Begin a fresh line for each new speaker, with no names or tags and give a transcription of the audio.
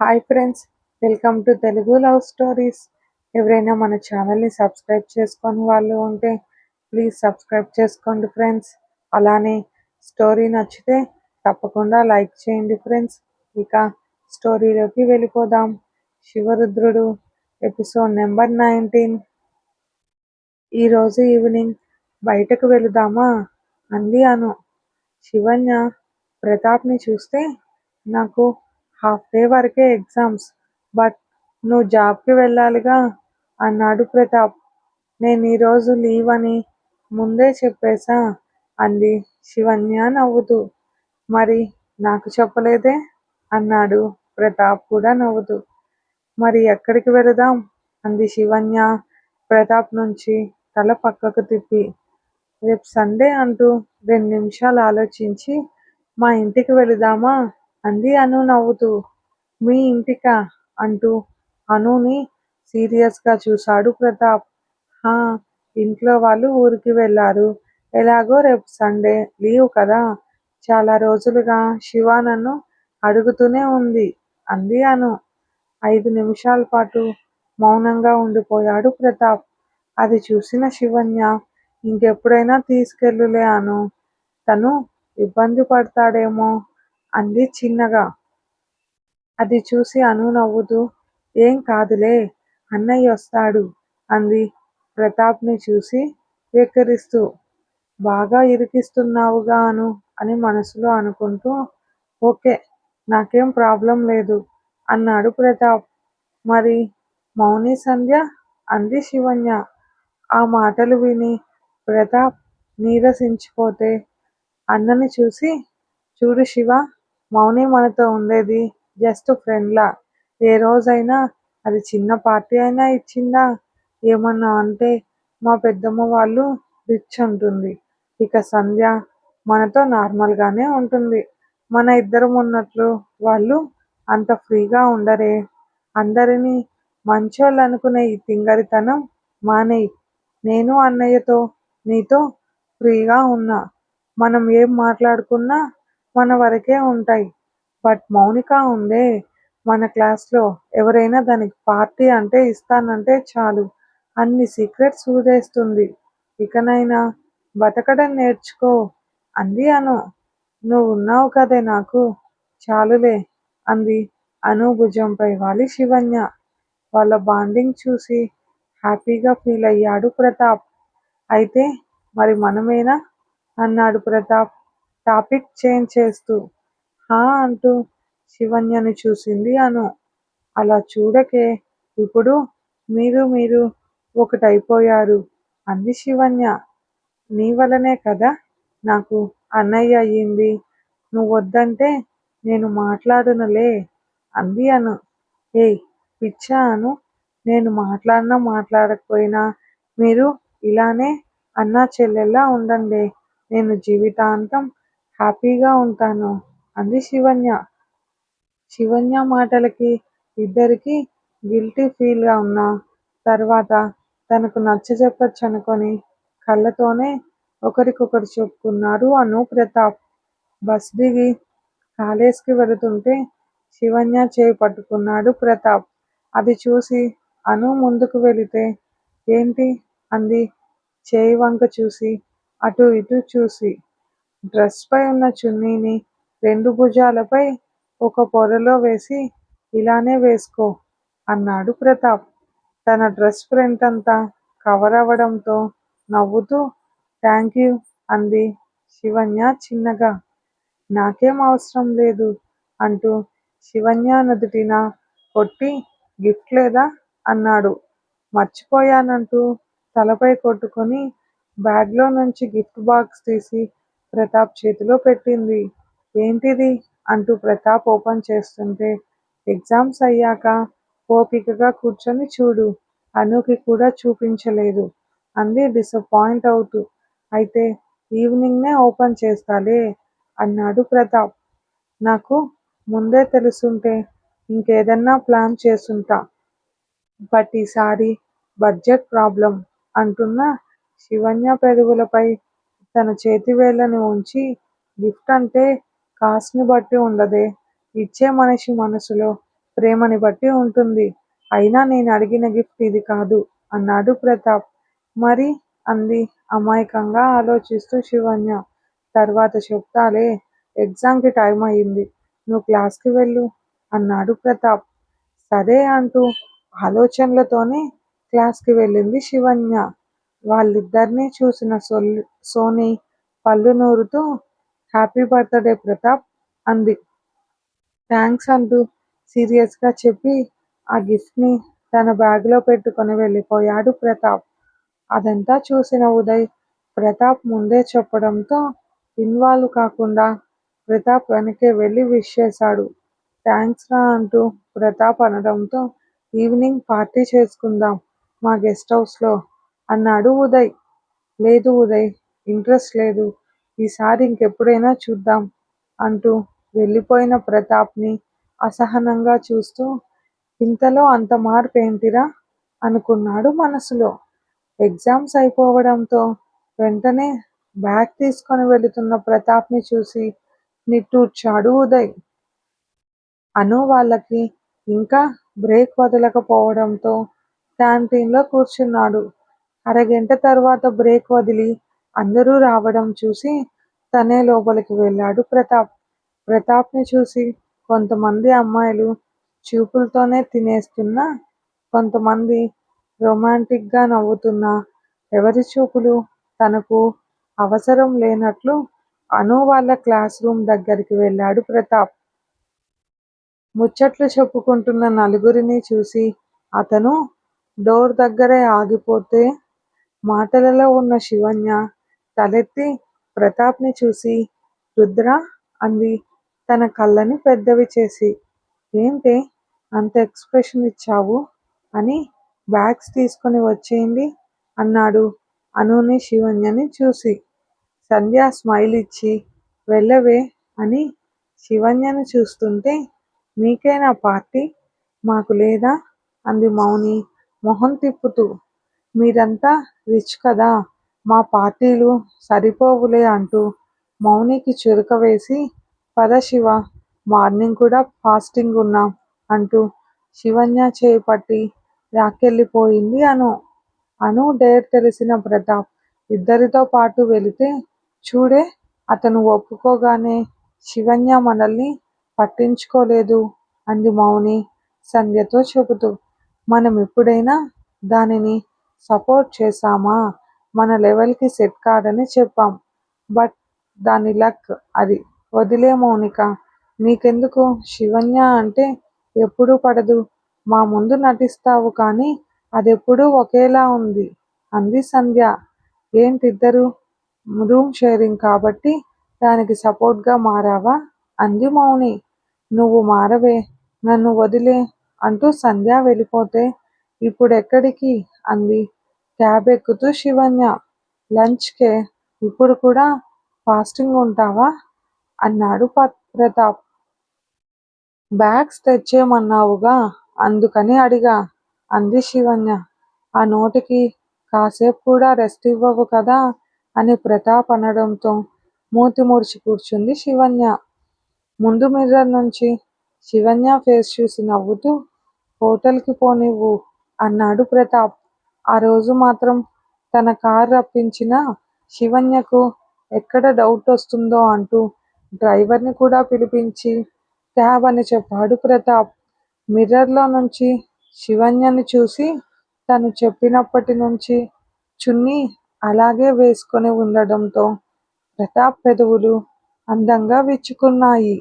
Hi friends, welcome to Telugu love stories. ఎవరైనా మన ఛానల్ని సబ్స్క్రైబ్ చేసుకొని వాళ్ళు ఉంటే ప్లీజ్ సబ్స్క్రైబ్ చేసుకోండి ఫ్రెండ్స్. అలానే స్టోరీ నచ్చితే తప్పకుండా లైక్ చేయండి ఫ్రెండ్స్. ఇక స్టోరీలోకి వెళ్ళిపోదాం. శివరుద్రుడు ఎపిసోడ్ నెంబర్ 19. ఈరోజు ఈవినింగ్ బయటకు వెళుదామా అంది అను. శివన్య ప్రతాప్ని చూస్తే, నాకు హాఫ్ డే వరకే ఎగ్జామ్స్, బట్ నువ్వు జాబ్కి వెళ్ళాలిగా అన్నాడు ప్రతాప్. నేను ఈరోజు లీవ్ అని ముందే చెప్పేశా అంది శివన్య నవ్వుతూ. మరి నాకు చెప్పలేదే అన్నాడు ప్రతాప్ కూడా నవ్వుతూ. మరి ఎక్కడికి వెళదాం అంది శివన్య ప్రతాప్ నుంచి తల పక్కకు తిప్పి. రేపు సండే అంటూ 2 నిమిషాలు ఆలోచించి, మా ఇంటికి వెళదామా అంది అను నవ్వుతూ. మీ ఇంటికా అంటూ అనుని సీరియస్గా చూశాడు ప్రతాప్. హా, ఇంట్లో వాళ్ళు ఊరికి వెళ్ళారు. ఎలాగో రేపు సండే లీవ్ కదా, చాలా రోజులుగా శివ నన్ను అడుగుతూనే ఉంది అంది అను. 5 నిమిషాల పాటు మౌనంగా ఉండిపోయాడు ప్రతాప్. అది చూసిన శివన్య, ఇంకెప్పుడైనా తీసుకెళ్ళులే అను, తను ఇబ్బంది పడతాడేమో అంది చిన్నగా. అది చూసి అను నవ్వుతూ, ఏం కాదులే, అన్నయ్య వస్తాడు అంది ప్రతాప్ని చూసి వెక్కిరిస్తూ. బాగా ఇరికిస్తున్నావుగా అను అని మనసులో అనుకుంటూ, ఓకే, నాకేం ప్రాబ్లం లేదు అన్నాడు ప్రతాప్. మరి మౌని సంధ్య అంది శివన్య. ఆ మాటలు విని ప్రతాప్ నీరసించిపోతే అన్నని చూసి, చూడు శివ, మౌని మనతో ఉండేది జస్ట్ ఫ్రెండ్లా. ఏ రోజైనా అది చిన్న పార్టీ అయినా ఇచ్చిందా? ఏమన్నా అంటే మా పెద్దమ్మ వాళ్ళు రిచ్ అంటుంది. ఇక సంధ్య మనతో నార్మల్గానే ఉంటుంది. మన ఇద్దరం ఉన్నట్లు వాళ్ళు అంత ఫ్రీగా ఉండరే. అందరినీ మంచోళ్ళనుకునే ఈ తింగరితనం మానేయ్. నేను అన్నయ్యతో నీతో ఫ్రీగా ఉన్నా. మనం ఏం మాట్లాడుకున్నా మన వరకే ఉంటాయి. బట్ మౌనిక ఉందే, మన క్లాస్లో ఎవరైనా దానికి పార్టీ అంటే ఇస్తానంటే చాలు అన్ని సీక్రెట్స్ ఊదేస్తుంది. ఇకనైనా బతకడం నేర్చుకో అంది అను. నువ్వున్నావు కదే నాకు, చాలులే అంది అను భుజంపై వాలి శివన్య. వాళ్ళ బాండింగ్ చూసి హ్యాపీగా ఫీల్ అయ్యాడు ప్రతాప్. అయితే మరి మనమేనా అన్నాడు ప్రతాప్ టాపిక్ చేంజ్ చేస్తూ. హా అంటూ శివన్యని చూసింది అను. అలా చూడకే, ఇప్పుడు మీరు ఒకటైపోయారు అంది శివన్య. నీ వలనే కదా నాకు అన్నయ్య అయ్యింది. నువ్వొద్దంటే నేను మాట్లాడనులే అంది అను. ఏయ్ పిచ్చా అను, నేను మాట్లాడినా మాట్లాడకపోయినా మీరు ఇలానే అన్నా చెల్లెల్లా ఉండండి. నేను జీవితాంతం హ్యాపీగా ఉంటాను అంది శివన్య. శివన్య మాటలకి ఇద్దరికీ గిల్టీ ఫీల్గా ఉన్నా తర్వాత తనకు నచ్చజెప్పొచ్చనుకొని కళ్ళతోనే ఒకరికొకరు చెప్పుకున్నారు అను ప్రతాప్. బస్ దిగి కాలేజ్కి వెళుతుంటే శివన్య చేయి పట్టుకున్నాడు ప్రతాప్. అది చూసి అను ముందుకు వెళితే, ఏంటి అంది చేయి వంక చూసి అటు ఇటు చూసి. డ్రెస్ పై ఉన్న చున్నీని 2 భుజాలపై ఒక పొరలో వేసి ఇలానే వేసుకో అన్నాడు ప్రతాప్. తన డ్రెస్ ఫ్రంట్ అంతా కవర్ అవ్వడంతో నవ్వుతూ థ్యాంక్యూ అంది శివన్య చిన్నగా. నాకేం అవసరం లేదు అంటూ శివన్య నుదుటిన కొట్టి, గిఫ్ట్ లేదా అన్నాడు. మర్చిపోయానంటూ తలపై కొట్టుకొని బ్యాగ్లో నుంచి గిఫ్ట్ బాక్స్ తీసి ప్రతాప్ చేతిలో పెట్టింది. ఏంటిది అంటూ ప్రతాప్ ఓపెన్ చేస్తుంటే, ఎగ్జామ్స్ అయ్యాక ఓపికగా కూర్చొని చూడు, అనుకి కూడా చూపించలేదు అంది డిసప్పాయింట్ అవుతూ. అయితే ఈవినింగ్నే ఓపెన్ చేస్తాలే అన్నాడు ప్రతాప్. నాకు ముందే తెలుసుంటే ఇంకేదన్నా ప్లాన్ చేసుంటా, బట్ ఈసారి బడ్జెట్ ప్రాబ్లం అంటున్న శివన్య పెదవులపై తన చేతివేళ్ళని ఉంచి, గిఫ్ట్ అంటే కాస్ట్ని బట్టి ఉండదే, ఇచ్చే మనిషి మనసులో ప్రేమని బట్టి ఉంటుంది. అయినా నేను అడిగిన గిఫ్ట్ ఇది కాదు అన్నాడు ప్రతాప్. మరి అంది అమాయకంగా ఆలోచిస్తూ శివన్య. తర్వాత చెప్తాలే, ఎగ్జామ్కి టైం అయింది, నువ్వు క్లాస్కి వెళ్ళు అన్నాడు ప్రతాప్. సరే అంటూ ఆలోచనలతోనే క్లాస్కి వెళ్ళింది శివన్య. వాళ్ళిద్దరినీ చూసిన సోని పళ్ళు నూరుతూ హ్యాపీ బర్త్డే ప్రతాప్ అంది. థ్యాంక్స్ అంటూ సీరియస్గా చెప్పి ఆ గిఫ్ట్ని తన బ్యాగ్లో పెట్టుకొని వెళ్ళిపోయాడు ప్రతాప్. అదంతా చూసిన ఉదయ్ ప్రతాప్ ముందే చెప్పడంతో ఇన్వాల్వ్ కాకుండా ప్రతాప్ వెనకే వెళ్ళి విష్ చేశాడు. థ్యాంక్స్ రా అంటూ ప్రతాప్ అనడంతో ఈవినింగ్ పార్టీ చేసుకుందాం మా గెస్ట్ హౌస్లో అన్నాడు ఉదయ్. లేదు ఉదయ్, ఇంట్రెస్ట్ లేదు, ఈసారి ఇంకెప్పుడైనా చూద్దాం అంటూ వెళ్ళిపోయిన ప్రతాప్ని అసహనంగా చూస్తూ ఇంతలో అంత మార్పు ఏంటిరా అనుకున్నాడు మనసులో. ఎగ్జామ్స్ అయిపోవడంతో వెంటనే బ్యాగ్ తీసుకొని వెళుతున్న ప్రతాప్ని చూసి నిట్టూర్చాడు ఉదయ్. అను వాళ్ళకి ఇంకా బ్రేక్ వదలకపోవడంతో క్యాంటీన్లో కూర్చున్నాడు. అరగంట తర్వాత బ్రేక్ వదిలి అందరూ రావడం చూసి తనే లోపలికి వెళ్ళాడు ప్రతాప్. ప్రతాప్ని చూసి కొంతమంది అమ్మాయిలు చూపులతోనే తినేస్తున్నా, కొంతమంది రొమాంటిక్గా నవ్వుతున్నా, ఎవరి చూపులు తనకు అవసరం లేనట్లు అను వాళ్ళ క్లాస్ రూమ్ దగ్గరికి వెళ్ళాడు ప్రతాప్. ముచ్చట్లు చెప్పుకుంటున్న నలుగురిని చూసి అతను డోర్ దగ్గరే ఆగిపోతే మాటలలో ఉన్న శివన్య తలెత్తి ప్రతాప్ని చూసి రుద్ర అంది తన కళ్ళని పెద్దవి చేసి. ఏంటే అంత ఎక్స్ప్రెషన్ ఇచ్చావు అని బ్యాగ్స్ తీసుకొని వచ్చేయండి అన్నాడు అనుని శివన్యని చూసి. సంధ్య స్మైల్ ఇచ్చి వెళ్ళవే అని శివన్యను చూస్తుంటే మీకేనా పార్టీ మాకు లేదా అంది మౌని మొహం తిప్పుతూ. మీరంతా రిచ్ కదా, మా పార్టీలు సరిపోవులే అంటూ మౌనికి చురక వేసి పద శివ, మార్నింగ్ కూడా ఫాస్టింగ్ ఉన్నాం అంటూ శివన్య చేయి పట్టి లాక్కెళ్ళిపోయింది అను. అను డేర్ తెలిసిన ప్రతాప్ ఇద్దరితో పాటు వెళితే చూడే అతను ఒప్పుకోగానే శివన్య మనల్ని పట్టించుకోలేదు అంది మౌని సంధ్యతో చెబుతూ. మనం ఎప్పుడైనా దానిని సపోర్ట్ చేశామా, మన లెవెల్కి సెట్ కాదని చెప్పాం. బట్ దాని లక్ అది. వదిలే మౌనిక, నీకెందుకు శివన్య అంటే ఎప్పుడూ పడదు, మా ముందు నటిస్తావు కానీ అదెప్పుడూ ఒకేలా ఉంది అంది సంధ్య. ఏంటిద్దరు రూమ్ షేరింగ్ కాబట్టి దానికి సపోర్ట్గా మారావా అంది మౌని. నువ్వు మారవే, నన్ను వదిలే అంటూ సంధ్య వెళ్ళిపోతే ఇప్పుడెక్కడికి అంది క్యాబ్ ఎక్కుతూ శివన్య. లంచ్కే, ఇప్పుడు కూడా ఫాస్టింగ్ ఉంటావా అన్నాడు ప్రతాప్. బ్యాగ్స్ తెచ్చేయమన్నావుగా అందుకని అడిగా అంది శివన్య. ఆ నోటికి కాసేపు కూడా రెస్ట్ ఇవ్వవు కదా అని ప్రతాప్ అనడంతో మూతి ముడిచి కూర్చుంది శివన్య. ముందు మిర్రర్ నుంచి శివన్య ఫేస్ చూసి నవ్వుతూ హోటల్కి పోనివ్వు అన్నాడు ప్రతాప్. ఆ రోజు మాత్రం తన కారు రప్పించిన శివన్యకు ఎక్కడ డౌట్ వస్తుందో అంటూ డ్రైవర్ని కూడా పిలిపించి క్యాబ్ అని చెప్పాడు ప్రతాప్. మిర్రర్లో నుంచి శివన్యని చూసి తను చెప్పినప్పటి నుంచి చున్నీ అలాగే వేసుకొని ఉండడంతో ప్రతాప్ పెదవులు అందంగా విచ్చుకున్నాయి.